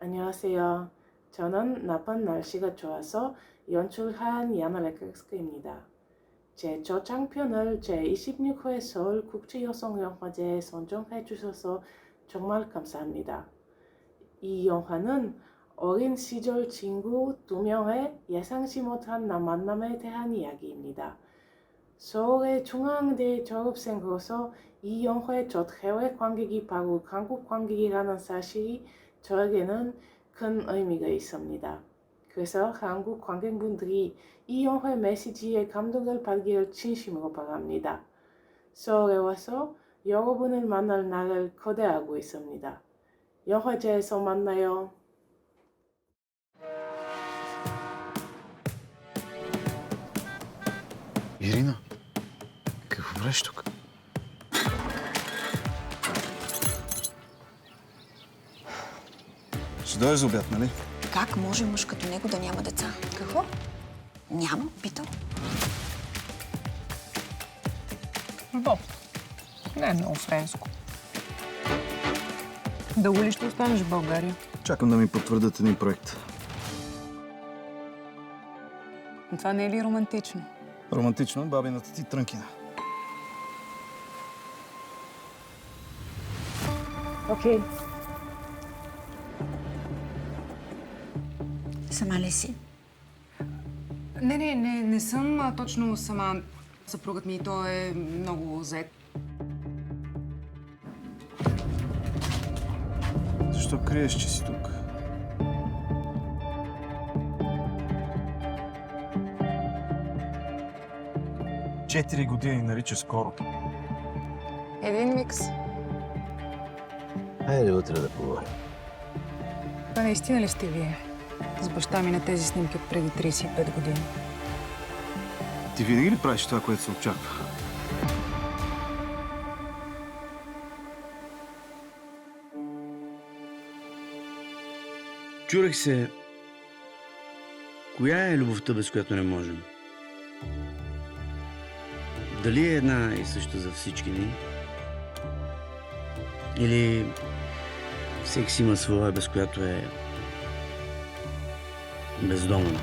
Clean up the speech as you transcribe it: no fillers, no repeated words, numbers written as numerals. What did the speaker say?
안녕하세요. 저는 나쁜 날씨가 좋아서 연출한 야나레크스크입니다. 제 저장편을 제26회 서울 국제여성영화제에 선정해 주셔서 정말 감사합니다. 이 영화는 어린 시절 친구 2명의 예상치 못한 만남에 대한 이야기입니다. 서울의 중앙대 졸업생으로서 이 영화의 첫 해외 관객이 바로 한국 관객이라는 사실이 저에게는 큰 의미가 있습니다. 그래서 한국 관객분들이 이 영화의 메시지에 감동을 받기를 진심으로 바랍니다. 서울에 와서 여러분을 만날 날을 기대하고 있습니다. 영화제에서 만나요. Ирина, какво правиш тук? Ще дойдеш за обяд, нали? Как може мъж като него да няма деца? Какво? Няма, питал. Боб. Не е много френско. Дълго ли ще останеш в България? Чакам да ми потвърдят един проект. Това не е ли романтично? Романтично, бабината ти трънкина. Окей. Сама ли си? Не съм точно сама. Съпругът ми, той е много зает. Защо криеш, че си тук? Четири години нарича скоро. Един микс. Хайде утре да поговорим. Това наистина ли сте вие? С баща ми на тези снимки от преди 35 години. Ти винаги ли правиш това, което се очаква? Чурех се, коя е любовта, без която не можем? Дали е една и съща за всички ни? Или всеки си има своя, без която е бездомно?